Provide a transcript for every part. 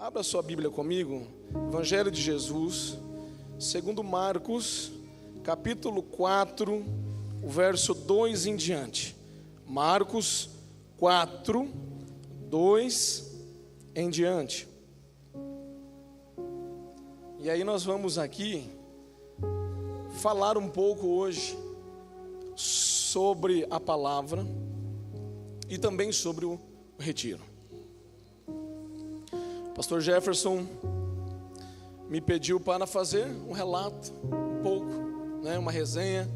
Abra sua Bíblia comigo, Evangelho de Jesus, segundo Marcos, capítulo 4, o verso 2 em diante. Marcos 4, 2 em diante. E aí nós vamos aqui falar um pouco hoje sobre a palavra e também sobre o retiro. Pastor Jefferson me pediu para fazer um relato, um pouco, uma resenha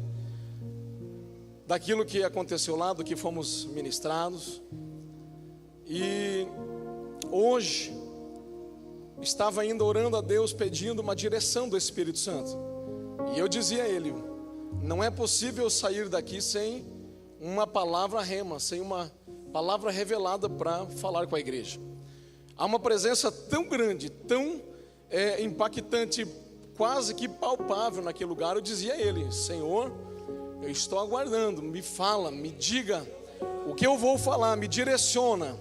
daquilo que aconteceu lá, do que fomos ministrados. E hoje estava ainda orando a Deus, pedindo uma direção do Espírito Santo. E eu dizia a ele: não é possível sair daqui sem uma palavra rema, sem uma palavra revelada para falar com a igreja. Há uma presença tão grande, tão impactante, quase que palpável naquele lugar. Eu dizia a ele: Senhor, eu estou aguardando, me fala, me diga o que eu vou falar, me direciona.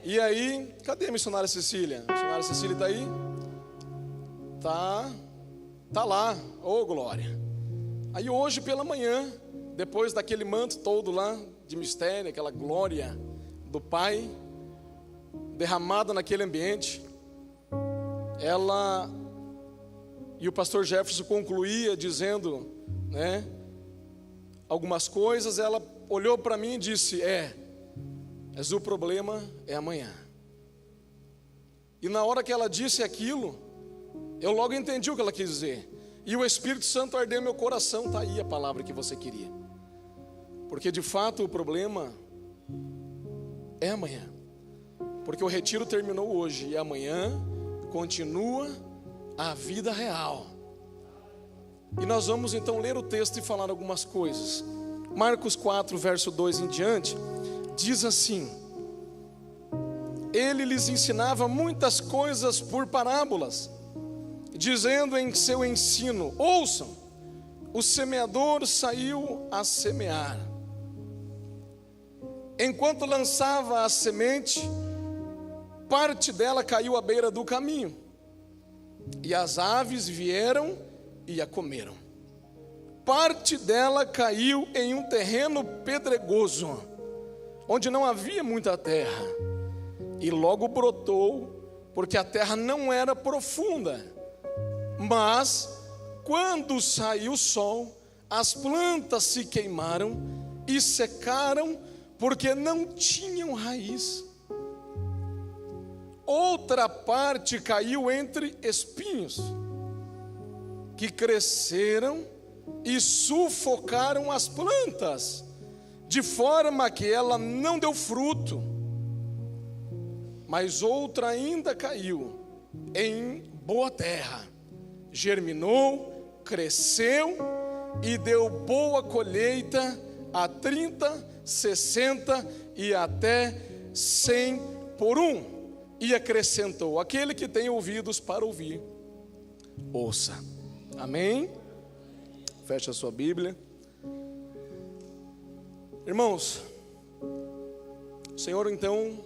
E aí, cadê a missionária Cecília? A missionária Cecília está aí? Tá lá, ô glória. Aí hoje pela manhã, depois daquele manto todo lá de mistério, aquela glória do Pai derramada naquele ambiente, ela e o pastor Jefferson concluía dizendo, algumas coisas. Ela olhou para mim e disse: mas o problema é amanhã. E na hora que ela disse aquilo, eu logo entendi o que ela quis dizer. E o Espírito Santo ardeu meu coração. Está aí a palavra que você queria. Porque de fato o problema é amanhã. Porque o retiro terminou hoje e amanhã continua a vida real. E nós vamos então ler o texto e falar algumas coisas. Marcos 4, verso 2 em diante, diz assim: ele lhes ensinava muitas coisas por parábolas, dizendo em seu ensino: ouçam, o semeador saiu a semear. Enquanto lançava a semente, parte dela caiu à beira do caminho, e as aves vieram e a comeram. Parte dela caiu em um terreno pedregoso, onde não havia muita terra, e logo brotou, porque a terra não era profunda. Mas, quando saiu o sol, as plantas se queimaram e secaram, porque não tinham raiz. Outra parte caiu entre espinhos, que cresceram e sufocaram as plantas, de forma que ela não deu fruto. Mas outra ainda caiu em boa terra, germinou, cresceu e deu boa colheita, a 30, 60 e até 100 por um. E acrescentou: aquele que tem ouvidos para ouvir, ouça. Amém? Feche a sua Bíblia. Irmãos, o Senhor então,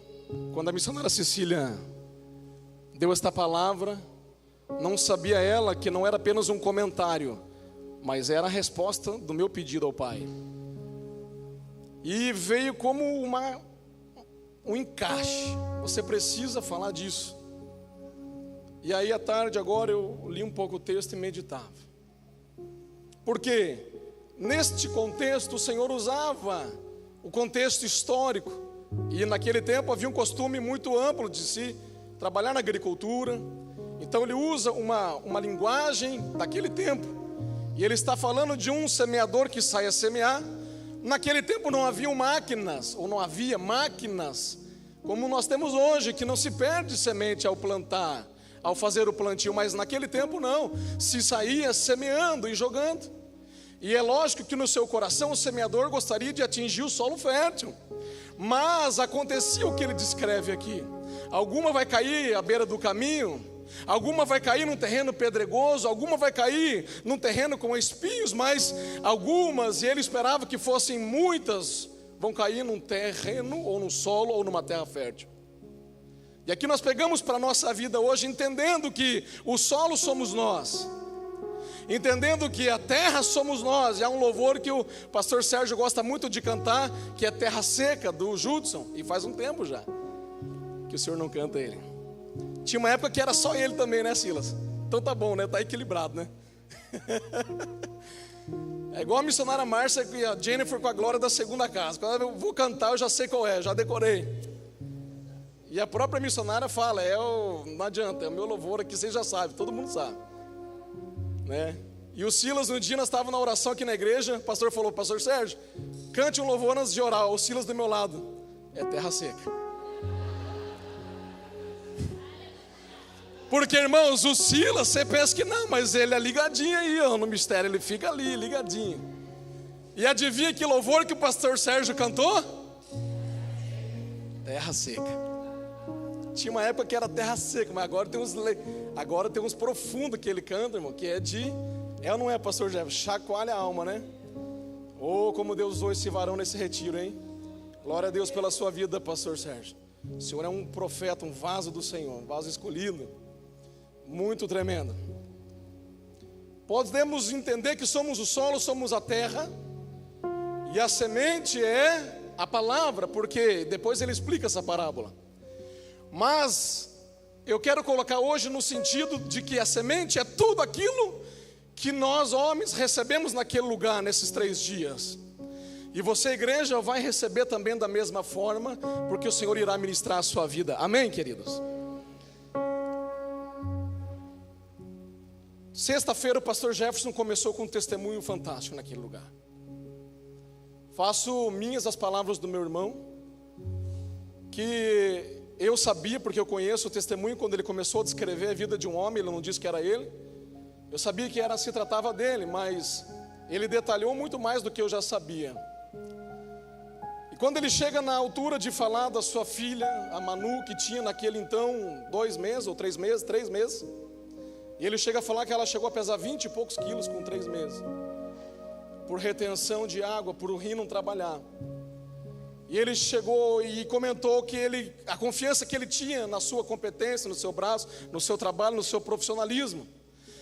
quando a missionária Cecília deu esta palavra, não sabia ela que não era apenas um comentário, mas era a resposta do meu pedido ao Pai. E veio como um encaixe. Você precisa falar disso. E aí à tarde agora eu li um pouco o texto e meditava. Porque neste contexto o Senhor usava o contexto histórico. E naquele tempo havia um costume muito amplo de se trabalhar na agricultura. Então ele usa uma linguagem daquele tempo. E ele está falando de um semeador que sai a semear. Naquele tempo não havia máquinas como nós temos hoje, que não se perde semente ao plantar, ao fazer o plantio. Mas naquele tempo não, se saía semeando e jogando. E é lógico que no seu coração o semeador gostaria de atingir o solo fértil. Mas acontecia o que ele descreve aqui: alguma vai cair à beira do caminho, alguma vai cair num terreno pedregoso, alguma vai cair num terreno com espinhos, mas algumas, e ele esperava que fossem muitas, vão cair num terreno ou num solo ou numa terra fértil. E aqui nós pegamos para a nossa vida hoje, entendendo que o solo somos nós, entendendo que a terra somos nós. E há um louvor que o pastor Sérgio gosta muito de cantar, que é Terra Seca, do Judson, e faz um tempo já que o senhor não canta ele. Tinha uma época que era só ele também, né, Silas? Então tá bom, né? Tá equilibrado, né? É igual a missionária Márcia e a Jennifer com a glória da segunda casa. Quando eu vou cantar, eu já sei qual é, já decorei. E a própria missionária fala, não adianta, é o meu louvor aqui, vocês já sabem, todo mundo sabe, né? E o Silas, um dia nós estávamos na oração aqui na igreja, o pastor falou, pastor Sérgio, cante um louvor antes de orar. O Silas do meu lado, é Terra Seca. Porque, irmãos, o Silas, você pensa que não, mas ele é ligadinho aí, ó, no mistério, ele fica ali, ligadinho. E adivinha que louvor que o pastor Sérgio cantou? Terra Seca. Tinha uma época que era Terra Seca, mas agora tem uns profundos que ele canta, irmão, que ou não é, pastor Jefferson? Chacoalha a alma, né? Oh, como Deus usou esse varão nesse retiro, hein? Glória a Deus pela sua vida, pastor Sérgio. O senhor é um profeta, um vaso do Senhor, um vaso escolhido. Muito tremendo. Podemos entender que somos o solo, somos a terra, e a semente é a palavra, porque depois ele explica essa parábola. Mas eu quero colocar hoje no sentido de que a semente é tudo aquilo que nós homens recebemos naquele lugar, nesses 3 dias. E você, igreja, vai receber também da mesma forma, porque o Senhor irá ministrar a sua vida. Amém, queridos? Sexta-feira o pastor Jefferson começou com um testemunho fantástico naquele lugar. Faço minhas as palavras do meu irmão, que eu sabia, porque eu conheço o testemunho, quando ele começou a descrever a vida de um homem, ele não disse que era ele. Eu sabia que se tratava dele, mas ele detalhou muito mais do que eu já sabia. E quando ele chega na altura de falar da sua filha, a Manu, que tinha naquele então 2 meses ou 3 meses, 3 meses, e ele chega a falar que ela chegou a pesar 20 e poucos quilos com 3 meses, por retenção de água, por o rim não trabalhar. E ele chegou e comentou que a confiança que ele tinha na sua competência, no seu braço, no seu trabalho, no seu profissionalismo,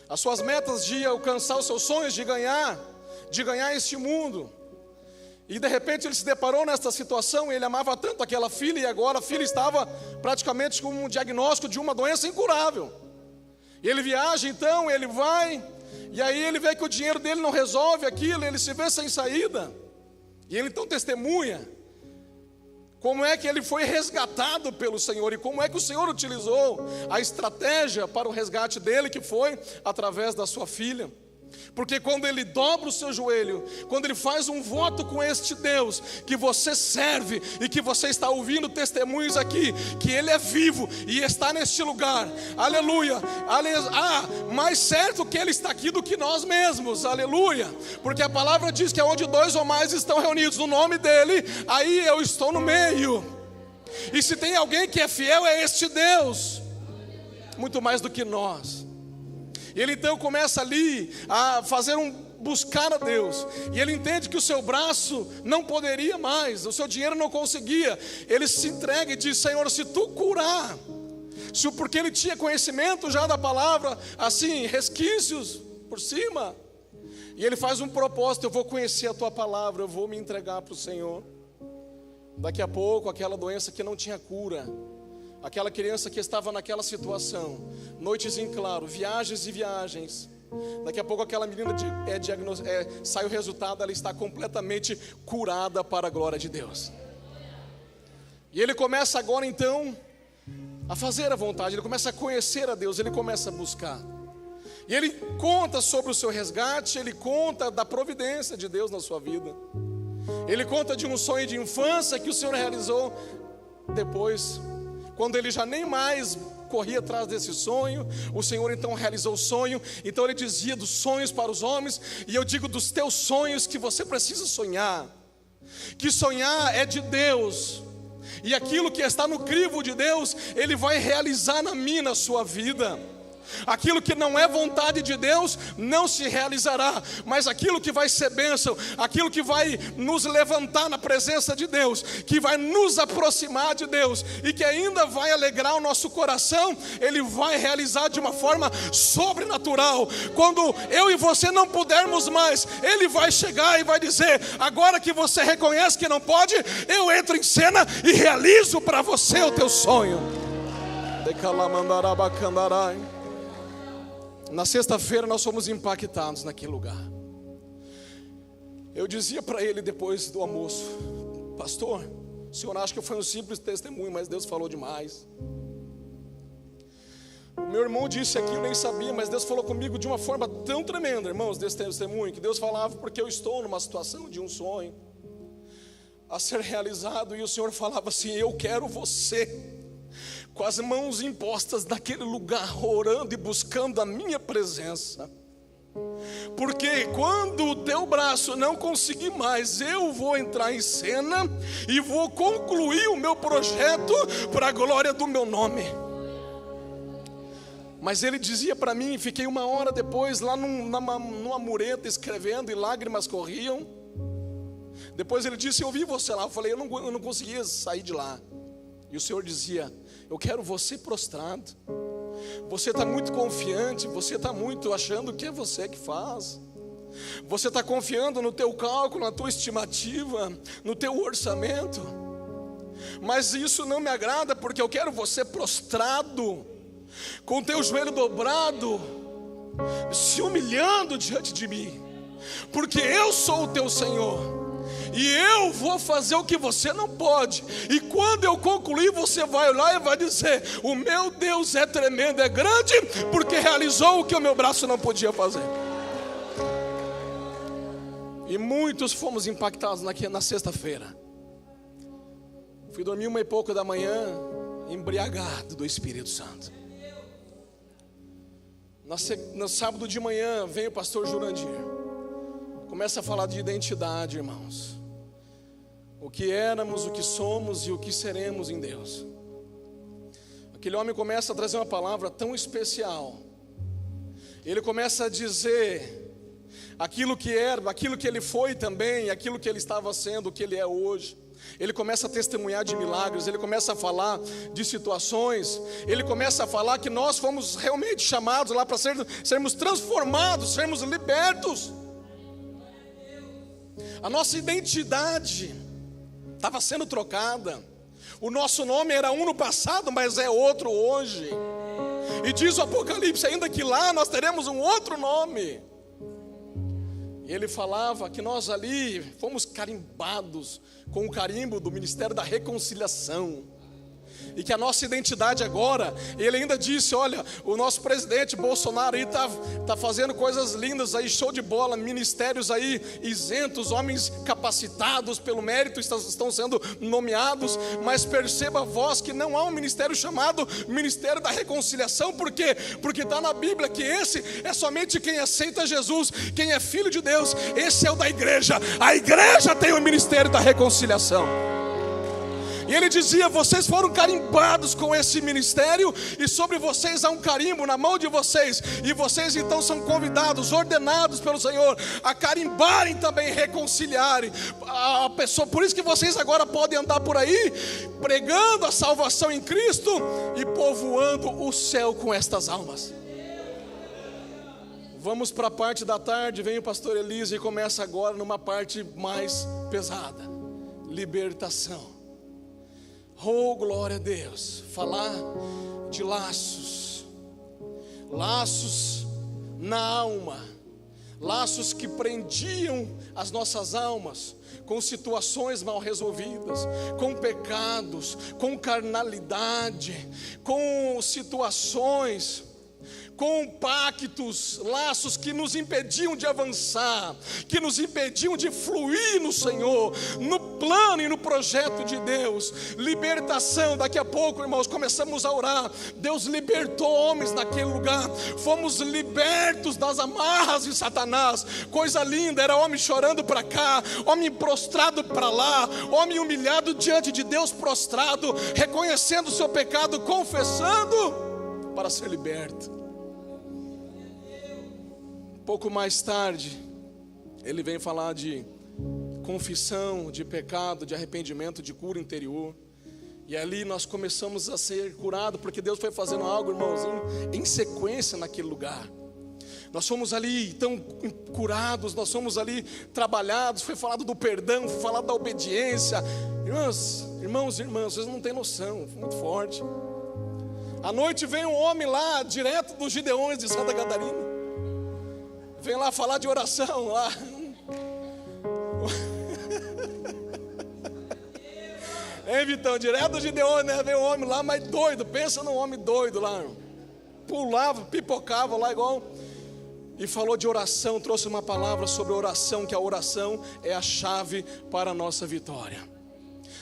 as suas metas de alcançar os seus sonhos, de ganhar este mundo. E de repente ele se deparou nesta situação, ele amava tanto aquela filha, e agora a filha estava praticamente com um diagnóstico de uma doença incurável. E ele viaja então, ele vai, e aí ele vê que o dinheiro dele não resolve aquilo, ele se vê sem saída. E ele então testemunha como é que ele foi resgatado pelo Senhor, e como é que o Senhor utilizou a estratégia para o resgate dele, que foi através da sua filha. Porque quando ele dobra o seu joelho, quando ele faz um voto com este Deus que você serve, e que você está ouvindo testemunhos aqui, que Ele é vivo e está neste lugar, aleluia, mais certo que Ele está aqui do que nós mesmos, aleluia, porque a palavra diz que onde 2 ou mais estão reunidos no nome dEle, aí eu estou no meio. E se tem alguém que é fiel, é este Deus, muito mais do que nós. E ele então começa ali a buscar a Deus, e ele entende que o seu braço não poderia mais, o seu dinheiro não conseguia. Ele se entrega e diz: Senhor, se tu curar, porque ele tinha conhecimento já da palavra, assim, resquícios por cima, e ele faz um propósito: eu vou conhecer a tua palavra, eu vou me entregar para o Senhor. Daqui a pouco aquela doença que não tinha cura, aquela criança que estava naquela situação, noites em claro, viagens e viagens, daqui a pouco aquela menina sai o resultado, ela está completamente curada para a glória de Deus. E ele começa agora então a fazer a vontade, ele começa a conhecer a Deus, ele começa a buscar. E ele conta sobre o seu resgate, ele conta da providência de Deus na sua vida. Ele conta de um sonho de infância que o Senhor realizou depois, quando ele já nem mais corria atrás desse sonho. O Senhor então realizou o sonho. Então ele dizia dos sonhos para os homens, e eu digo dos teus sonhos que você precisa sonhar, que sonhar é de Deus, e aquilo que está no crivo de Deus, Ele vai realizar na sua vida. Aquilo que não é vontade de Deus não se realizará, mas aquilo que vai ser bênção, aquilo que vai nos levantar na presença de Deus, que vai nos aproximar de Deus e que ainda vai alegrar o nosso coração, Ele vai realizar de uma forma sobrenatural. Quando eu e você não pudermos mais, Ele vai chegar e vai dizer: agora que você reconhece que não pode, eu entro em cena e realizo para você o teu sonho. Na sexta-feira nós fomos impactados naquele lugar. Eu dizia para ele depois do almoço: pastor, o senhor acha que foi um simples testemunho, mas Deus falou demais. O meu irmão disse aqui, eu nem sabia, mas Deus falou comigo de uma forma tão tremenda, irmãos, desse testemunho, que Deus falava porque eu estou numa situação de um sonho a ser realizado, e o Senhor falava assim: eu quero você com as mãos impostas naquele lugar, orando e buscando a minha presença, porque quando o teu braço não conseguir mais, eu vou entrar em cena e vou concluir o meu projeto para a glória do meu nome. Mas ele dizia para mim, fiquei uma hora depois lá numa mureta escrevendo e lágrimas corriam. Depois ele disse: eu vi você lá. Eu falei: eu não conseguia sair de lá. E o Senhor dizia: eu quero você prostrado. Você está muito confiante, você está muito achando que é você que faz. Você está confiando no teu cálculo, na tua estimativa, no teu orçamento. Mas isso não me agrada, porque eu quero você prostrado, com o teu joelho dobrado, se humilhando diante de mim, porque eu sou o teu Senhor. E eu vou fazer o que você não pode. E quando eu concluir, você vai olhar e vai dizer: o meu Deus é tremendo, é grande, porque realizou o que o meu braço não podia fazer. E muitos fomos impactados na sexta-feira. Fui dormir 1h pouco da manhã, embriagado do Espírito Santo. No sábado de manhã vem o pastor Jurandir, começa a falar de identidade, irmãos. O que éramos, o que somos e o que seremos em Deus. Aquele homem começa a trazer uma palavra tão especial. Ele começa a dizer aquilo que era, aquilo que ele foi também, aquilo que ele estava sendo, o que ele é hoje. Ele começa a testemunhar de milagres, ele começa a falar de situações, ele começa a falar que nós fomos realmente chamados lá para sermos transformados, sermos libertos. A nossa identidade estava sendo trocada. O nosso nome era um no passado, mas é outro hoje. E diz o Apocalipse ainda que lá nós teremos um outro nome. E ele falava que nós ali fomos carimbados com o carimbo do Ministério da Reconciliação. E que a nossa identidade agora, ele ainda disse: olha, o nosso presidente Bolsonaro aí tá fazendo coisas lindas aí, show de bola, ministérios aí isentos, homens capacitados pelo mérito estão sendo nomeados, mas perceba vós que não há um ministério chamado Ministério da Reconciliação. Por quê? Porque está na Bíblia que esse é somente quem aceita Jesus, quem é filho de Deus, esse é o da igreja. A igreja tem o Ministério da Reconciliação. E ele dizia: vocês foram carimbados com esse ministério, e sobre vocês há um carimbo na mão de vocês, e vocês então são convidados, ordenados pelo Senhor, a carimbarem também, reconciliarem a pessoa. Por isso que vocês agora podem andar por aí, pregando a salvação em Cristo e povoando o céu com estas almas. Vamos para a parte da tarde, vem o pastor Elise e começa agora numa parte mais pesada: libertação. Oh, glória a Deus. Falar de laços na alma, laços que prendiam as nossas almas com situações mal resolvidas, com pecados, com carnalidade, com situações, com pactos, laços que nos impediam de avançar, que nos impediam de fluir no Senhor, no plano e no projeto de Deus. Libertação, daqui a pouco, irmãos, começamos a orar. Deus libertou homens naquele lugar, fomos libertos das amarras de Satanás. Coisa linda, era homem chorando para cá, homem prostrado para lá, homem humilhado diante de Deus, prostrado, reconhecendo o seu pecado, confessando para ser liberto. pouco mais tarde, ele vem falar de confissão, de pecado, de arrependimento, de cura interior. E ali nós começamos a ser curados, porque Deus foi fazendo algo, irmãozinho, em sequência naquele lugar. Nós fomos ali tão curados, nós fomos ali trabalhados, foi falado do perdão, foi falado da obediência. Irmãos e irmãs, vocês não têm noção, foi muito forte. À noite vem um homem lá, direto dos Gideões de Santa Catarina. Vem lá falar de oração lá. Vitão, direto do Gideões, né? Vem um homem lá, mas doido, pensa num homem doido lá. Pulava, pipocava lá igual. E falou de oração, trouxe uma palavra sobre oração, que a oração é a chave para a nossa vitória.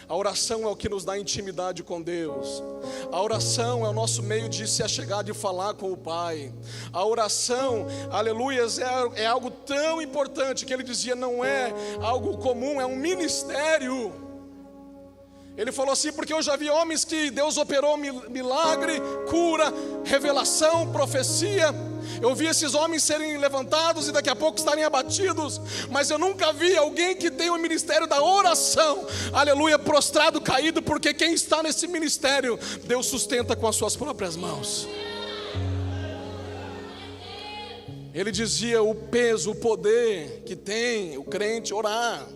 A oração é o que nos dá intimidade com Deus. A oração é o nosso meio de se achegar, de falar com o Pai. A oração, aleluias, é algo tão importante que ele dizia, não é algo comum, é um ministério. Ele falou assim, porque eu já vi homens que Deus operou milagre, cura, revelação, profecia. Eu vi esses homens serem levantados e daqui a pouco estarem abatidos. Mas eu nunca vi alguém que tem o ministério da oração, aleluia, prostrado, caído, porque quem está nesse ministério, Deus sustenta com as suas próprias mãos. Ele dizia o peso, o poder que tem o crente orar.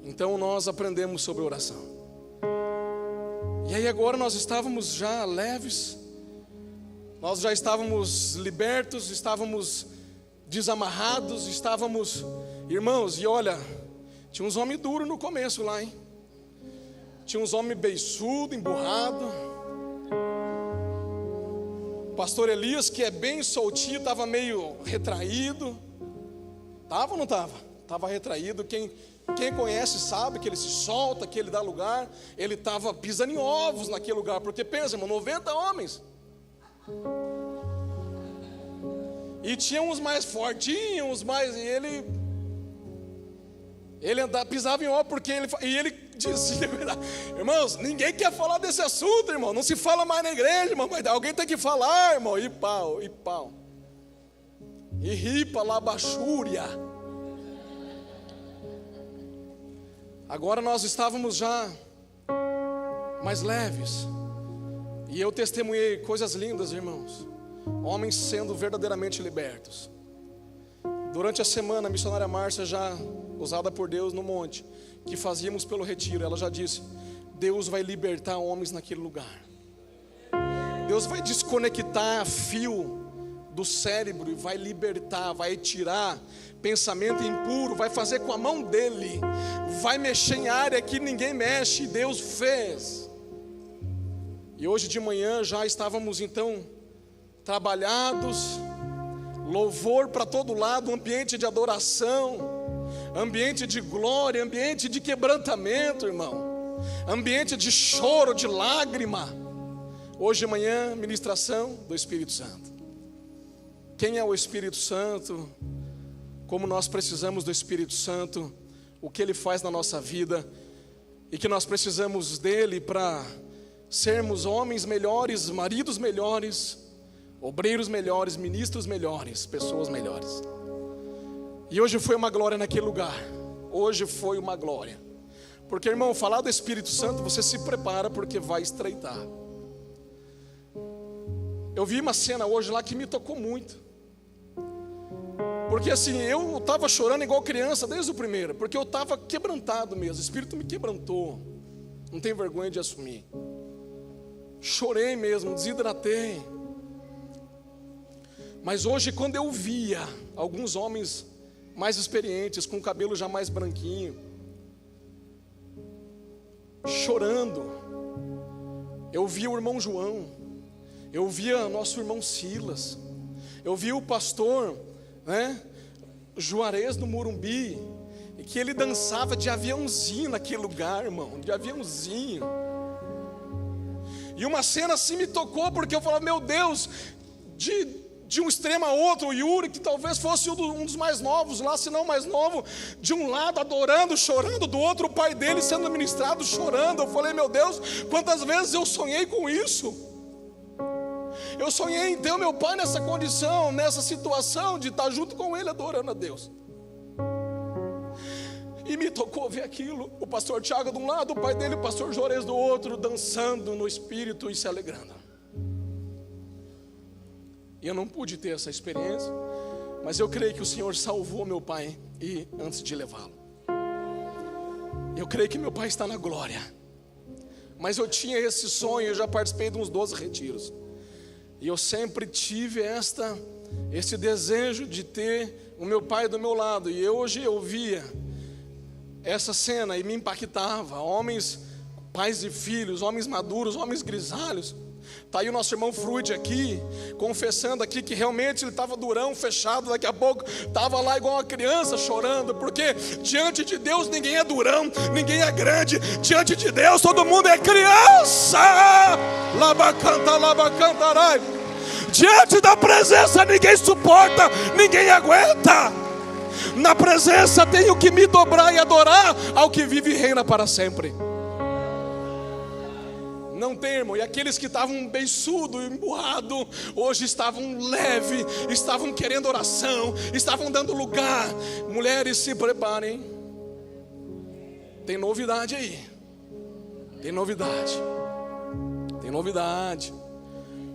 Então nós aprendemos sobre oração. E aí agora nós estávamos já leves, nós já estávamos libertos, estávamos desamarrados, estávamos, irmãos, e olha, tinha uns homens duros no começo lá, hein? Tinha uns homens beiçudos, emburrados. Pastor Elias, que é bem soltinho, estava meio retraído. Estava ou não estava? Estava retraído. Quem conhece sabe que ele se solta, que ele dá lugar. Ele estava pisando em ovos naquele lugar. Porque pensa, irmão, 90 homens. E tinha uns mais fortinhos, uns mais... E ele pisava em ovos porque ele dizia... Irmãos, ninguém quer falar desse assunto, irmão. Não se fala mais na igreja, irmão. Mas alguém tem que falar, irmão. E pau. E ripa lá, bachúria. Agora nós estávamos já mais leves. E eu testemunhei coisas lindas, irmãos. Homens sendo verdadeiramente libertos. Durante a semana, a missionária Márcia, já usada por Deus no monte, que fazíamos pelo retiro, ela já disse, Deus vai libertar homens naquele lugar. Deus vai desconectar fio do cérebro e vai libertar, vai tirar pensamento impuro, vai fazer com a mão dele, vai mexer em área que ninguém mexe, e Deus fez. E hoje de manhã já estávamos então trabalhados, louvor para todo lado, ambiente de adoração, ambiente de glória, ambiente de quebrantamento, irmão, ambiente de choro, de lágrima. Hoje de manhã, ministração do Espírito Santo. Quem é o Espírito Santo? Como nós precisamos do Espírito Santo, o que Ele faz na nossa vida, e que nós precisamos dEle para sermos homens melhores, maridos melhores, obreiros melhores, ministros melhores, pessoas melhores. E hoje foi uma glória naquele lugar. Hoje foi uma glória. Porque, irmão, falar do Espírito Santo, você se prepara porque vai estreitar. Eu vi uma cena hoje lá que me tocou muito. Porque assim, eu estava chorando igual criança desde o primeiro, porque eu estava quebrantado mesmo, o Espírito me quebrantou, não tenho vergonha de assumir. Chorei mesmo, desidratei. Mas hoje, quando eu via alguns homens mais experientes, com o cabelo já mais branquinho, chorando, eu via o irmão João, eu via nosso irmão Silas, eu via o pastor, Juarez no Morumbi, e que ele dançava de aviãozinho naquele lugar, irmão, de aviãozinho. E uma cena assim me tocou, porque eu falava, meu Deus, de um extremo a outro, o Yuri, que talvez fosse um dos mais novos lá, se não mais novo, de um lado adorando, chorando, do outro o pai dele sendo ministrado, chorando. Eu falei, meu Deus, quantas vezes eu sonhei com isso. Eu sonhei em ter o meu pai nessa condição, nessa situação de estar junto com ele adorando a Deus. E me tocou ver aquilo, o pastor Tiago de um lado, o pai dele, o pastor Jores do outro, dançando no espírito e se alegrando. E eu não pude ter essa experiência, mas eu creio que o Senhor salvou meu pai e antes de levá-lo. Eu creio que meu pai está na glória. Mas eu tinha esse sonho, eu já participei de uns 12 retiros. E eu sempre tive esse desejo de ter o meu pai do meu lado. E hoje eu via essa cena e me impactava. Homens, pais e filhos, homens maduros, homens grisalhos. Está aí o nosso irmão Fruide aqui, confessando aqui que realmente ele estava durão, fechado. Daqui a pouco estava lá igual uma criança chorando. Porque diante de Deus ninguém é durão, ninguém é grande. Diante de Deus todo mundo é criança. Labacanta, labacantarai. Diante da presença ninguém suporta, ninguém aguenta. Na presença tenho que me dobrar e adorar ao que vive e reina para sempre. Não tem, irmão. E aqueles que estavam beiçudo, emburrado, hoje estavam leve, estavam querendo oração, estavam dando lugar. Mulheres, se preparem. Tem novidade aí. Tem novidade. Tem novidade.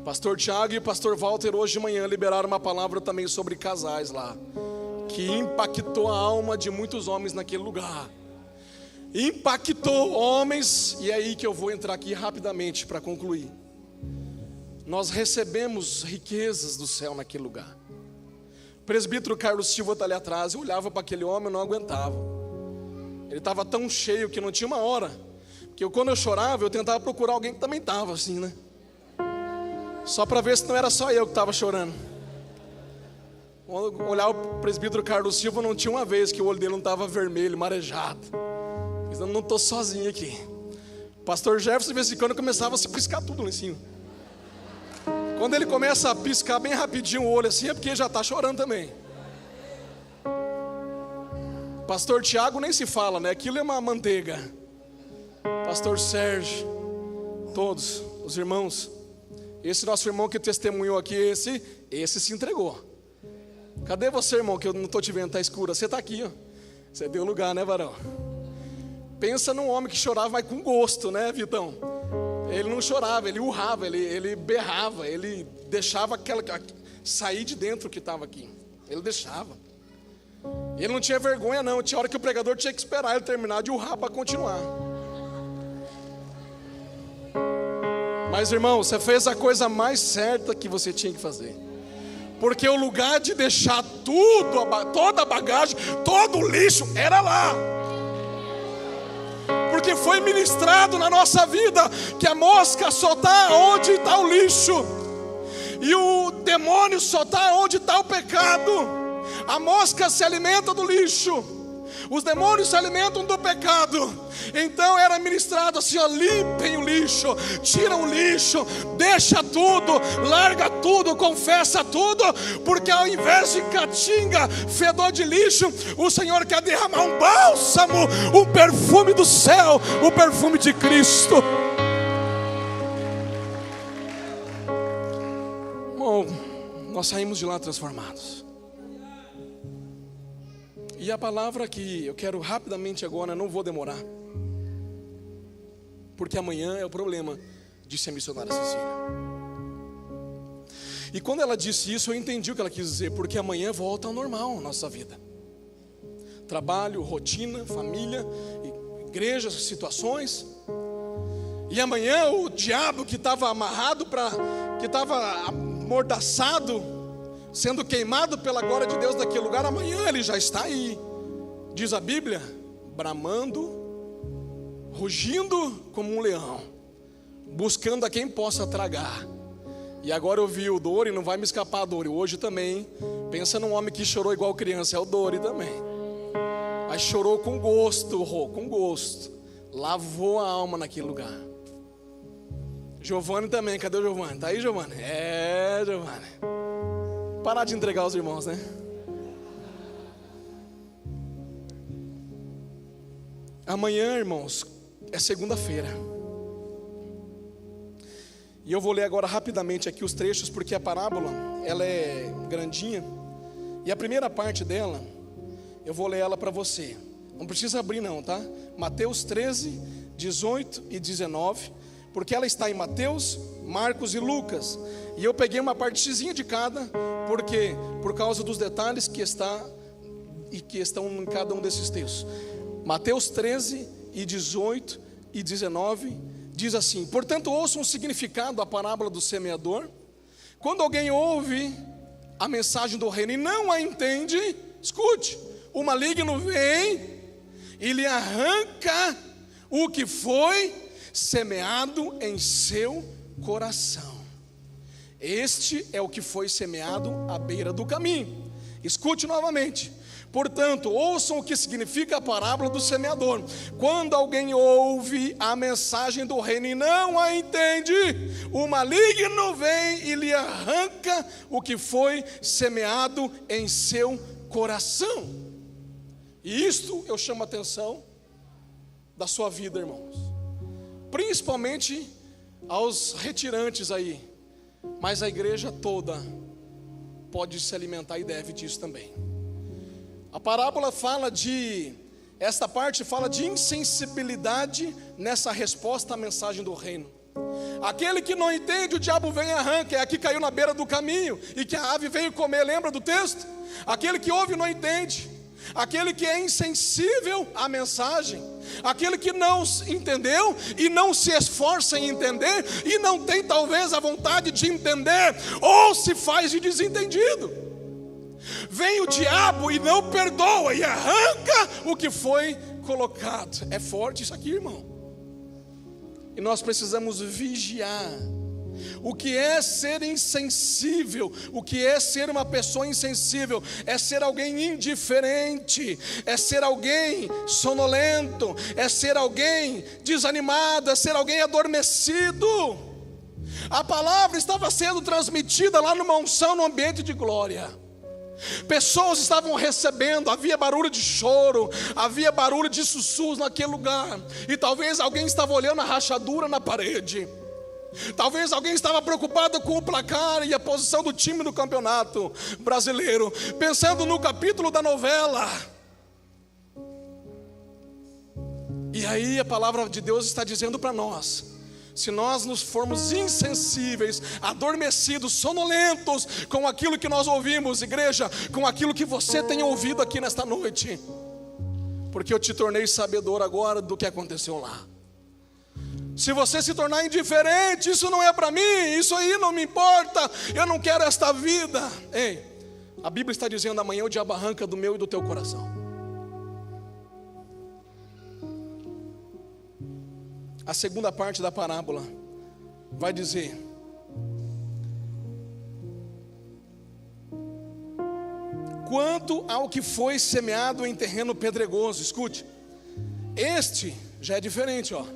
Pastor Tiago e pastor Walter hoje de manhã liberaram uma palavra também sobre casais lá, que impactou a alma de muitos homens naquele lugar. Impactou homens. E é aí que eu vou entrar aqui rapidamente para concluir. Nós recebemos riquezas do céu naquele lugar. O presbítero Carlos Silva está ali atrás. Eu olhava para aquele homem e não aguentava. Ele estava tão cheio que não tinha uma hora. Porque quando eu chorava, eu tentava procurar alguém que também estava assim, né? Só para ver se não era só eu que estava chorando. Quando olhar o presbítero Carlos Silva, não tinha uma vez que o olho dele não estava vermelho, marejado. Eu não estou sozinho aqui. Pastor Jefferson, de vez em quando, começava a se piscar tudo lá em cima. Quando ele começa a piscar bem rapidinho o olho assim, é porque já está chorando também. Pastor Tiago nem se fala, né? Aquilo é uma manteiga. Pastor Sérgio, todos os irmãos. Esse nosso irmão que testemunhou aqui, esse se entregou. Cadê você, irmão, que eu não estou te vendo, está escuro? Você está aqui, ó. Você deu lugar, né, varão? Pensa num homem que chorava, mas com gosto, né, Vitão? Ele não chorava, ele urrava, ele berrava, ele deixava sair de dentro que estava aqui. Ele deixava. Ele não tinha vergonha, não. Tinha hora que o pregador tinha que esperar ele terminar de urrar para continuar. Mas, irmão, você fez a coisa mais certa que você tinha que fazer. Porque o lugar de deixar tudo, toda a bagagem, todo o lixo, era lá. Porque foi ministrado na nossa vida que a mosca só está onde está o lixo. E o demônio só está onde está o pecado. A mosca se alimenta do lixo. Os demônios se alimentam do pecado. Então era ministrado assim, ó, limpem o lixo, tira o lixo, deixa tudo, larga tudo, confessa tudo. Porque ao invés de catinga, fedor de lixo, o Senhor quer derramar um bálsamo, um perfume do céu, o perfume de Cristo. Bom, nós saímos de lá transformados. E a palavra que eu quero rapidamente agora, não vou demorar, porque amanhã é o problema de ser missionária Cecília. E quando ela disse isso, eu entendi o que ela quis dizer. Porque amanhã volta ao normal a nossa vida. Trabalho, rotina, família, igreja, situações. E amanhã o diabo que estava amarrado, que estava amordaçado, sendo queimado pela glória de Deus naquele lugar, amanhã ele já está aí. Diz a Bíblia, bramando, rugindo como um leão, buscando a quem possa tragar. E agora eu vi o Dori, não vai me escapar, Dori, hoje também. Pensa num homem que chorou igual criança, é o Dori também. Mas chorou com gosto, com gosto. Lavou a alma naquele lugar. Giovanni também, cadê o Giovanni? Tá aí, Giovanni? É, Giovanni. Parar de entregar os irmãos, né? Amanhã, irmãos, é segunda-feira. E eu vou ler agora rapidamente aqui os trechos, porque a parábola, ela é grandinha. E a primeira parte dela, eu vou ler ela para você. Não precisa abrir não, tá? Mateus 13, 18 e 19, porque ela está em Mateus, Marcos e Lucas. E eu peguei uma partezinha de cada, porque por causa dos detalhes que estão em cada um desses textos. Mateus 13 e 18 e 19 diz assim: portanto, ouçam o significado da parábola do semeador. Quando alguém ouve a mensagem do reino e não a entende, escute, o maligno vem e lhe arranca o que foi semeado em seu coração. Este é o que foi semeado à beira do caminho. Escute novamente. Portanto, ouçam o que significa a parábola do semeador. Quando alguém ouve a mensagem do reino e não a entende, o maligno vem e lhe arranca o que foi semeado em seu coração. E isto eu chamo a atenção da sua vida, irmãos, principalmente aos retirantes aí, mas a igreja toda pode se alimentar e deve disso também. A parábola esta parte fala de insensibilidade nessa resposta à mensagem do reino. Aquele que não entende, o diabo vem e arranca. É aqui caiu na beira do caminho e que a ave veio comer, lembra do texto? Aquele que ouve não entende, aquele que é insensível à mensagem, aquele que não entendeu e não se esforça em entender e não tem talvez a vontade de entender, ou se faz de desentendido. Vem o diabo e não perdoa e arranca o que foi colocado. É forte isso aqui, irmão. E nós precisamos vigiar. O que é ser insensível? O que é ser uma pessoa insensível? É ser alguém indiferente, é ser alguém sonolento, é ser alguém desanimado, é ser alguém adormecido. A palavra estava sendo transmitida lá numa unção, no ambiente de glória. Pessoas estavam recebendo, havia barulho de choro, havia barulho de sussurros naquele lugar. E talvez alguém estava olhando a rachadura na parede. Talvez alguém estava preocupado com o placar e a posição do time no campeonato brasileiro, pensando no capítulo da novela. E aí a palavra de Deus está dizendo para nós: se nós nos formos insensíveis, adormecidos, sonolentos com aquilo que nós ouvimos, igreja, com aquilo que você tem ouvido aqui nesta noite, porque eu te tornei sabedor agora do que aconteceu lá. Se você se tornar indiferente, isso não é para mim, isso aí não me importa, eu não quero esta vida. Ei, a Bíblia está dizendo: amanhã o diabo arranca do meu e do teu coração. A segunda parte da parábola vai dizer: quanto ao que foi semeado em terreno pedregoso, escute, este já é diferente, ó.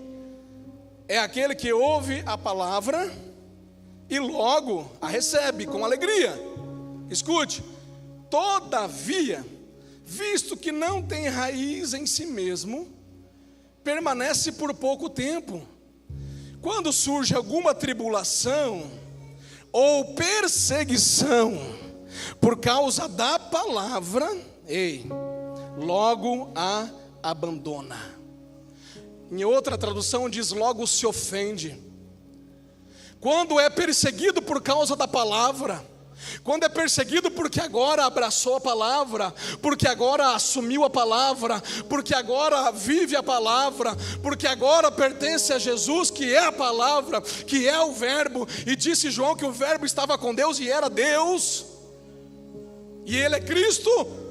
É aquele que ouve a palavra e logo a recebe com alegria. Escute, todavia, visto que não tem raiz em si mesmo, permanece por pouco tempo. Quando surge alguma tribulação ou perseguição por causa da palavra, logo a abandona. Em outra tradução diz: logo se ofende. Quando é perseguido por causa da palavra, quando é perseguido porque agora abraçou a palavra, porque agora assumiu a palavra, porque agora vive a palavra, porque agora pertence a Jesus, que é a palavra, que é o verbo. E disse João que o verbo estava com Deus e era Deus, e Ele é Cristo.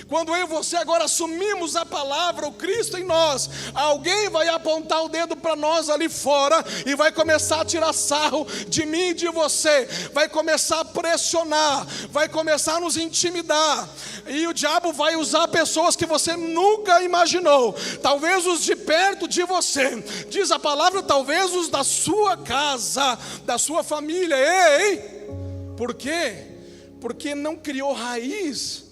Quando eu e você agora assumimos a palavra, o Cristo em nós, alguém vai apontar o dedo para nós ali fora e vai começar a tirar sarro de mim e de você, vai começar a pressionar, vai começar a nos intimidar, e o diabo vai usar pessoas que você nunca imaginou, talvez os de perto de você, diz a palavra, talvez os da sua casa, da sua família. Por quê? Porque não criou raiz,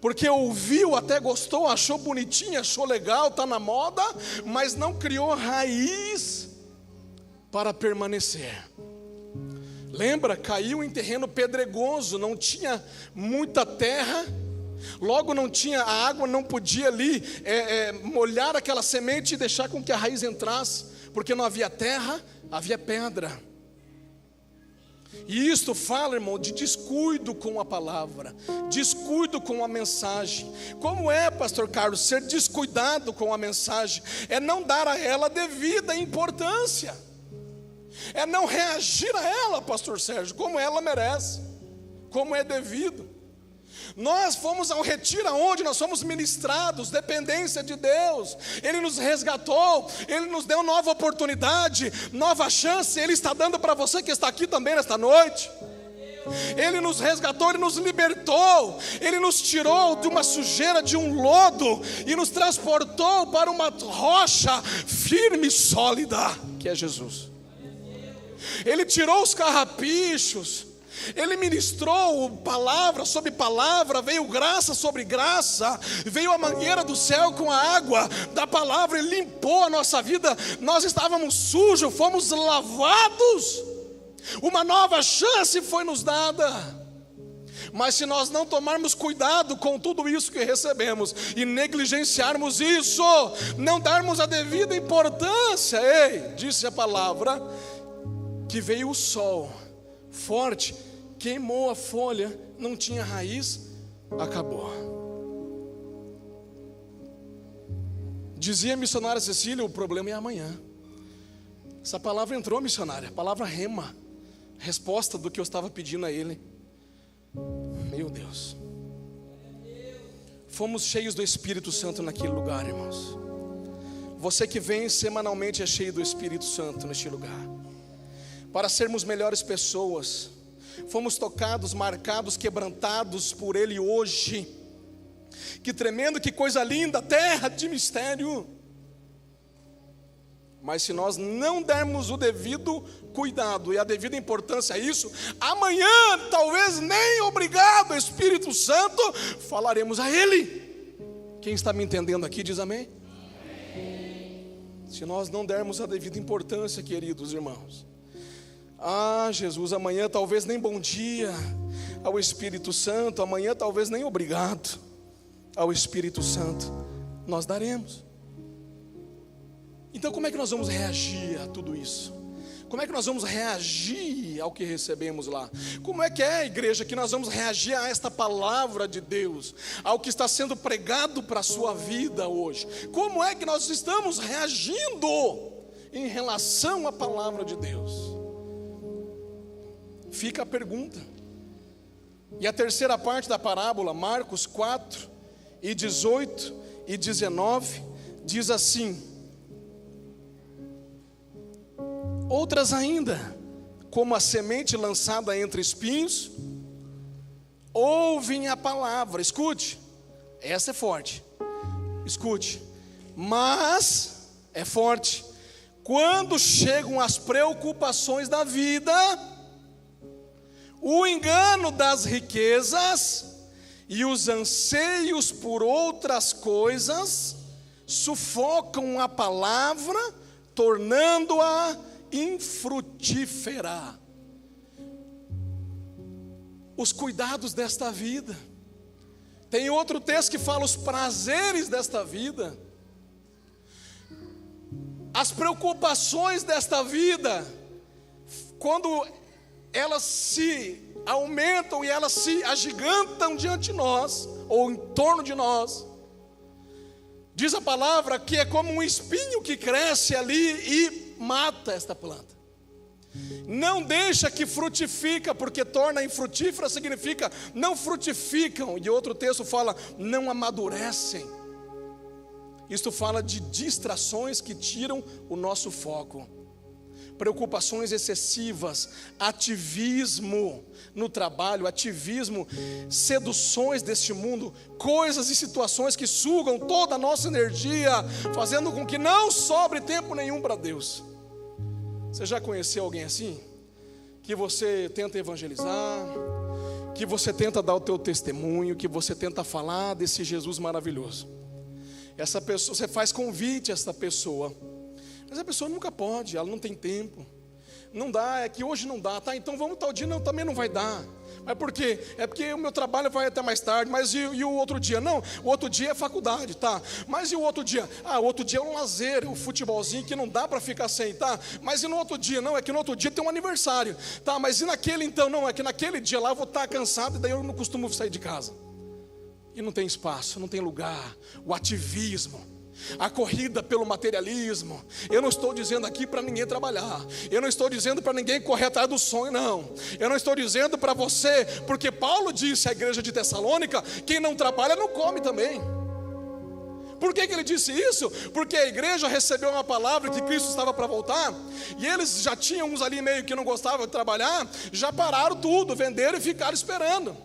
porque ouviu, até gostou, achou bonitinho, achou legal, está na moda, mas não criou raiz para permanecer. Lembra? Caiu em terreno pedregoso, não tinha muita terra, logo não tinha, a água não podia ali molhar aquela semente e deixar com que a raiz entrasse, porque não havia terra, havia pedra. E isto fala, irmão, de descuido com a palavra, descuido com a mensagem. Como é, pastor Carlos, ser descuidado com a mensagem? É não dar a ela devida importância, é não reagir a ela, pastor Sérgio, como ela merece, como é devido. Nós fomos ao retiro onde nós fomos ministrados, dependência de Deus. Ele nos resgatou, Ele nos deu nova oportunidade, nova chance. Ele está dando para você que está aqui também nesta noite. Ele nos resgatou, Ele nos libertou, Ele nos tirou de uma sujeira, de um lodo, e nos transportou para uma rocha firme e sólida, que é Jesus. Ele tirou os carrapichos, Ele ministrou palavra sobre palavra, veio graça sobre graça, veio a mangueira do céu com a água da palavra, Ele limpou a nossa vida. Nós estávamos sujos, fomos lavados, uma nova chance foi nos dada. Mas se nós não tomarmos cuidado com tudo isso que recebemos e negligenciarmos isso, não darmos a devida importância, disse a palavra, que veio o sol forte, queimou a folha, não tinha raiz, acabou. Dizia a missionária Cecília, o problema é amanhã. Essa palavra entrou, missionária, a palavra rema, resposta do que eu estava pedindo a ele. Meu Deus, fomos cheios do Espírito Santo naquele lugar, irmãos. Você que vem semanalmente é cheio do Espírito Santo neste lugar, para sermos melhores pessoas. Fomos tocados, marcados, quebrantados por Ele hoje. Que tremendo, que coisa linda, terra de mistério. Mas se nós não dermos o devido cuidado e a devida importância a isso, amanhã, talvez nem obrigado, Espírito Santo, falaremos a Ele. Quem está me entendendo aqui diz amém? Se nós não dermos a devida importância, queridos irmãos, Jesus, amanhã talvez nem bom dia ao Espírito Santo, amanhã talvez nem obrigado ao Espírito Santo nós daremos. Então como é que nós vamos reagir a tudo isso? Como é que nós vamos reagir ao que recebemos lá? Como é que é, igreja, que nós vamos reagir a esta palavra de Deus, ao que está sendo pregado para a sua vida hoje? Como é que nós estamos reagindo em relação à palavra de Deus? Fica a pergunta. E a terceira parte da parábola, Marcos 4, e 18 e 19, diz assim: outras ainda, como a semente lançada entre espinhos, ouvem a palavra. Escute, essa é forte. Escute, mas é forte. Quando chegam as preocupações da vida, o engano das riquezas e os anseios por outras coisas sufocam a palavra, tornando-a infrutífera. Os cuidados desta vida. Tem outro texto que fala os prazeres desta vida, as preocupações desta vida. Quando elas se aumentam e elas se agigantam diante de nós, ou em torno de nós, diz a palavra que é como um espinho que cresce ali e mata esta planta. Não deixa que frutifica, porque torna infrutífera significa não frutificam. E outro texto fala, não amadurecem. Isto fala de distrações que tiram o nosso foco. Preocupações excessivas, ativismo no trabalho, ativismo, seduções deste mundo, coisas e situações que sugam toda a nossa energia, fazendo com que não sobre tempo nenhum para Deus. Você já conheceu alguém assim? Que você tenta evangelizar, que você tenta dar o teu testemunho, que você tenta falar desse Jesus maravilhoso. Essa pessoa, você faz convite a essa pessoa, mas a pessoa nunca pode, ela não tem tempo. Não dá, é que hoje não dá, tá? Então vamos tal dia, não, também não vai dar. Mas por quê? É porque o meu trabalho vai até mais tarde. Mas e o outro dia? Não, o outro dia é faculdade, tá? Mas e o outro dia? O outro dia é um lazer, o futebolzinho que não dá para ficar sem, tá? Mas e no outro dia? Não, é que no outro dia tem um aniversário, tá? Mas e naquele então? Não, é que naquele dia lá eu vou estar cansado e daí eu não costumo sair de casa. E não tem espaço, não tem lugar. O ativismo, a corrida pelo materialismo. Eu não estou dizendo aqui para ninguém trabalhar. Eu não estou dizendo para ninguém correr atrás do sonho, não. Eu não estou dizendo para você, porque Paulo disse à igreja de Tessalônica: quem não trabalha não come também. Por que ele disse isso? Porque a igreja recebeu uma palavra que Cristo estava para voltar, e eles já tinham uns ali meio que não gostavam de trabalhar, já pararam tudo, venderam e ficaram esperando.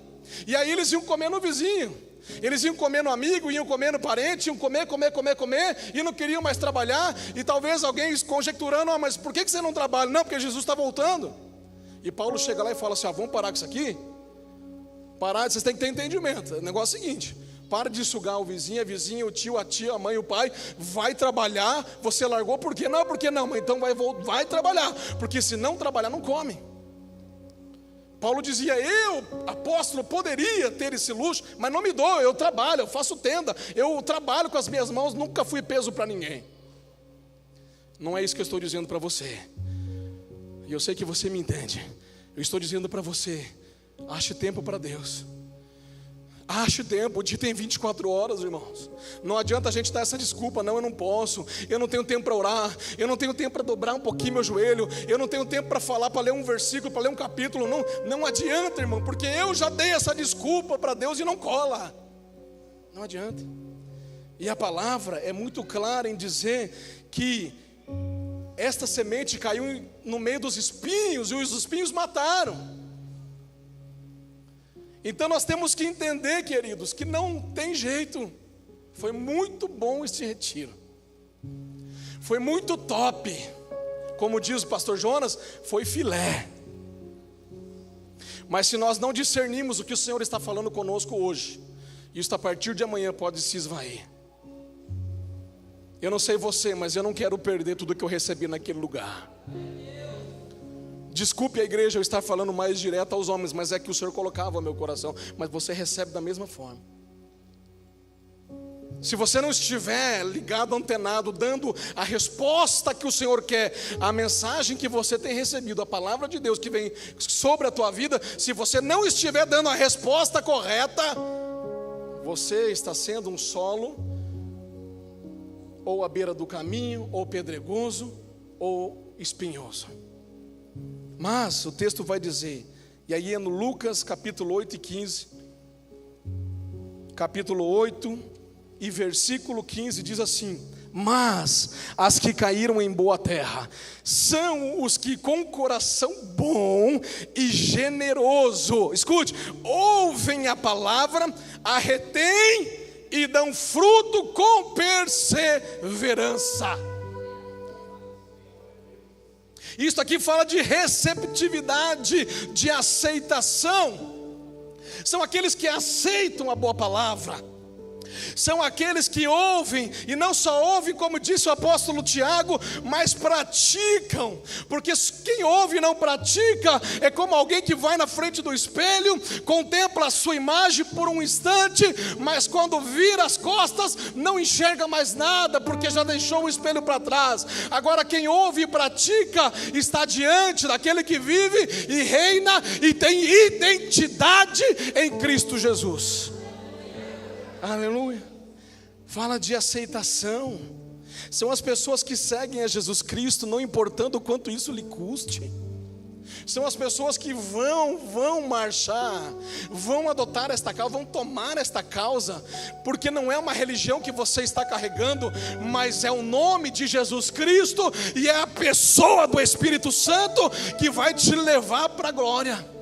E aí eles iam comer no vizinho. Eles iam comer no amigo, iam comer no parente, iam comer, e não queriam mais trabalhar. E talvez alguém conjecturando: mas por que você não trabalha? Não, porque Jesus está voltando. E Paulo chega lá e fala assim: vamos parar com isso aqui? Parar, vocês têm que ter entendimento. O negócio é o seguinte: para de sugar o vizinho, a vizinha, o tio, a tia, a mãe, o pai. Vai trabalhar. Você largou por quê? Não, porque não, mas então vai trabalhar, porque se não trabalhar não come. Paulo dizia: eu, apóstolo, poderia ter esse luxo, mas não me dou, eu trabalho, eu faço tenda, eu trabalho com as minhas mãos, nunca fui peso para ninguém. Não é isso que eu estou dizendo para você, e eu sei que você me entende. Eu estou dizendo para você: ache tempo para Deus. Ache tempo, o dia tem 24 horas, irmãos. Não adianta a gente dar essa desculpa: não, eu não posso, eu não tenho tempo para orar, eu não tenho tempo para dobrar um pouquinho meu joelho, eu não tenho tempo para falar, para ler um versículo, para ler um capítulo. Não adianta, irmão, porque eu já dei essa desculpa para Deus e não cola. Não adianta. E a palavra é muito clara em dizer que esta semente caiu no meio dos espinhos, e os espinhos mataram. Então nós temos que entender, queridos, que não tem jeito. Foi muito bom este retiro, foi muito top. Como diz o pastor Jonas, foi filé. Mas se nós não discernimos o que o Senhor está falando conosco hoje, isso a partir de amanhã pode se esvair. Eu não sei você, mas eu não quero perder tudo que eu recebi naquele lugar. Desculpe a igreja eu estar falando mais direto aos homens, mas é que o Senhor colocava no meu coração. Mas você recebe da mesma forma. Se você não estiver ligado, antenado, dando a resposta que o Senhor quer, a mensagem que você tem recebido, a palavra de Deus que vem sobre a tua vida, se você não estiver dando a resposta correta, você está sendo um solo, ou à beira do caminho, ou pedregoso, ou espinhoso. Mas o texto vai dizer, e aí é no Lucas capítulo 8 e 15, capítulo 8 e versículo 15 diz assim: mas as que caíram em boa terra são os que com coração bom e generoso, escute, ouvem a palavra, a retêm e dão fruto com perseverança. Isso aqui fala de receptividade, de aceitação. São aqueles que aceitam a boa palavra. São aqueles que ouvem, e não só ouvem, como disse o apóstolo Tiago, mas praticam. Porque quem ouve e não pratica é como alguém que vai na frente do espelho, contempla a sua imagem por um instante, mas quando vira as costas não enxerga mais nada, porque já deixou o espelho para trás. Agora quem ouve e pratica está diante daquele que vive e reina e tem identidade em Cristo Jesus. Aleluia. Fala de aceitação. São as pessoas que seguem a Jesus Cristo, não importando o quanto isso lhe custe. São as pessoas que vão marchar, vão adotar esta causa, vão tomar esta causa, porque não é uma religião que você está carregando, mas é o nome de Jesus Cristo, e é a pessoa do Espírito Santo que vai te levar para a glória.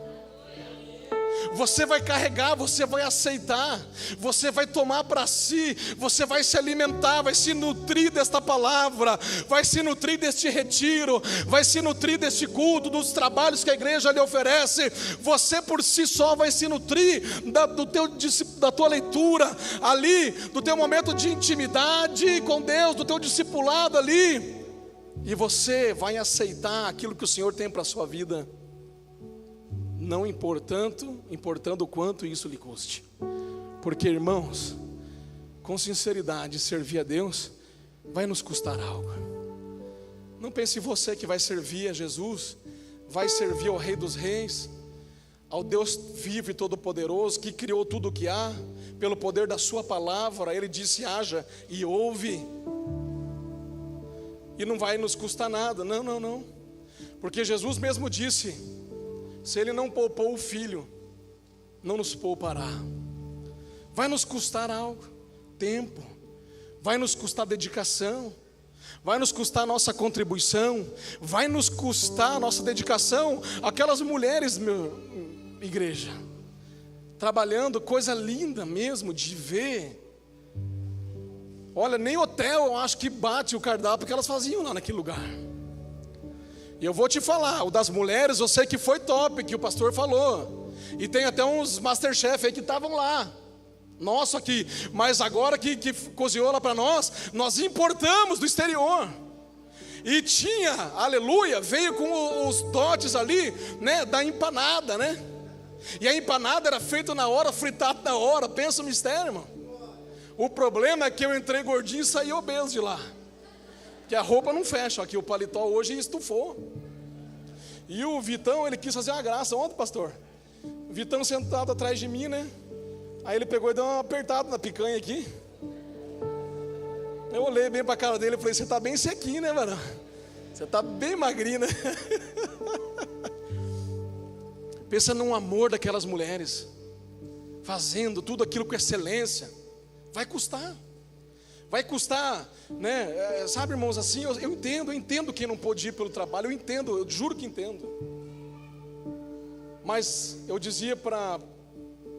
Você vai carregar, você vai aceitar, você vai tomar para si, você vai se alimentar, vai se nutrir desta palavra, vai se nutrir deste retiro, vai se nutrir deste culto, dos trabalhos que a igreja lhe oferece. Você por si só vai se nutrir da tua leitura ali, do teu momento de intimidade com Deus, do teu discipulado ali. E você vai aceitar aquilo que o Senhor tem para a sua vida, não importando o quanto isso lhe custe. Porque, irmãos, com sinceridade, servir a Deus vai nos custar algo. Não pense você que vai servir a Jesus, vai servir ao Rei dos Reis, ao Deus vivo e todo-poderoso, que criou tudo o que há, pelo poder da sua palavra. Ele disse: haja e ouve. E não vai nos custar nada, não. Porque Jesus mesmo disse: se Ele não poupou o Filho, não nos poupará. Vai nos custar algo, tempo, vai nos custar dedicação, vai nos custar nossa contribuição, vai nos custar nossa dedicação. Aquelas mulheres, igreja, trabalhando, coisa linda mesmo de ver. Olha, nem hotel eu acho que bate o cardápio que elas faziam lá naquele lugar. E eu vou te falar, o das mulheres eu sei que foi top, que o pastor falou. E tem até uns Masterchef aí que estavam lá, nosso aqui. Mas agora que cozinhou lá para nós importamos do exterior. E tinha, aleluia, veio com os dotes ali, né, da empanada, né? E a empanada era feita na hora, fritada na hora. Pensa o mistério, irmão. O problema é que eu entrei gordinho e saí obeso de lá, que a roupa não fecha. Aqui o paletó hoje estufou. E o Vitão, ele quis fazer uma graça ontem, pastor. O Vitão sentado atrás de mim, né? Aí ele pegou e deu uma apertada na picanha aqui. Eu olhei bem para a cara dele e falei: você está bem sequinho, né, varão? Você está bem magrinho, né? Pensa no amor daquelas mulheres, fazendo tudo aquilo com excelência. Vai custar, né? Sabe, irmãos, assim, eu entendo quem não pôde ir pelo trabalho, eu entendo, eu juro que entendo. Mas eu dizia para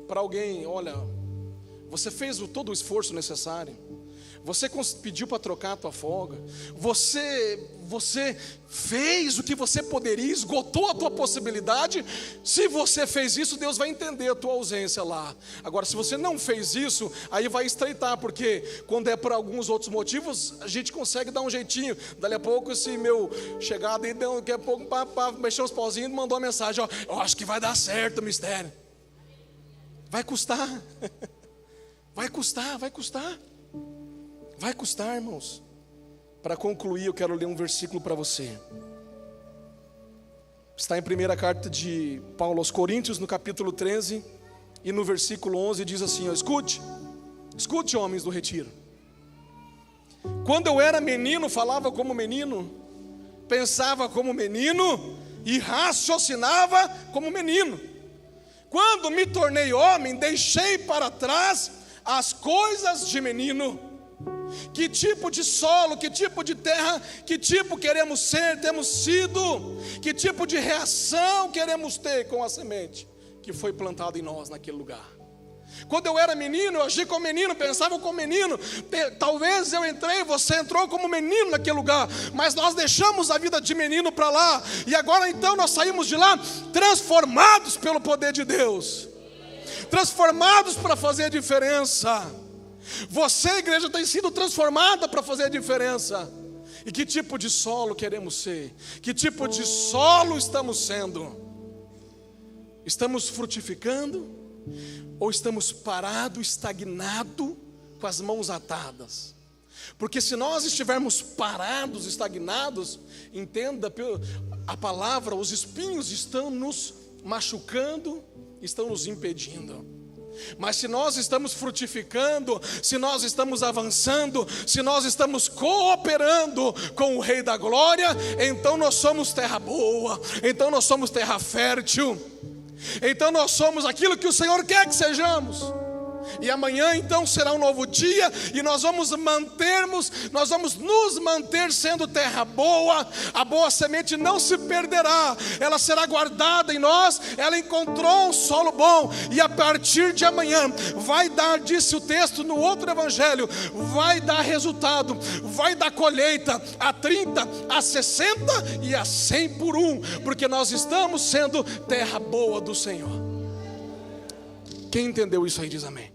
alguém: olha, você fez todo o esforço necessário, você pediu para trocar a tua folga, você fez o que você poderia, esgotou a tua possibilidade. Se você fez isso, Deus vai entender a tua ausência lá. Agora, se você não fez isso, aí vai estreitar, porque quando é por alguns outros motivos, a gente consegue dar um jeitinho. Dali a pouco, esse meu chegado aí, daqui a pouco, para mexer os pauzinhos, mandou uma mensagem: ó, eu acho que vai dar certo o mistério. Vai custar. Vai custar, irmãos. Para concluir, eu quero ler um versículo para você. Está em primeira carta de Paulo aos Coríntios, no capítulo 13, e no versículo 11 diz assim: ó, escute, homens do retiro. Quando eu era menino, falava como menino, pensava como menino e raciocinava como menino. Quando me tornei homem, deixei para trás as coisas de menino. Que tipo de solo, que tipo de terra, que tipo queremos ser, temos sido, que tipo de reação queremos ter com a semente que foi plantada em nós naquele lugar. Quando eu era menino, eu agi como menino, pensava como menino. Talvez eu entrei, você entrou como menino naquele lugar, mas nós deixamos a vida de menino para lá, e agora então nós saímos de lá transformados pelo poder de Deus, transformados para fazer a diferença. Você, igreja, tem sido transformada para fazer a diferença. E que tipo de solo queremos ser? Que tipo de solo estamos sendo? Estamos frutificando? Ou estamos parados, estagnados, com as mãos atadas? Porque se nós estivermos parados, estagnados, entenda a palavra, os espinhos estão nos machucando, estão nos impedindo. Mas se nós estamos frutificando, se nós estamos avançando, se nós estamos cooperando com o Rei da Glória, então nós somos terra boa, então nós somos terra fértil, então nós somos aquilo que o Senhor quer que sejamos. E amanhã então será um novo dia, e nós vamos nos manter sendo terra boa. A boa semente não se perderá, ela será guardada em nós. Ela encontrou um solo bom, e a partir de amanhã vai dar, disse o texto no outro evangelho, vai dar resultado, vai dar colheita a 30, a 60 e a 100 por um, porque nós estamos sendo terra boa do Senhor. Quem entendeu isso aí diz amém.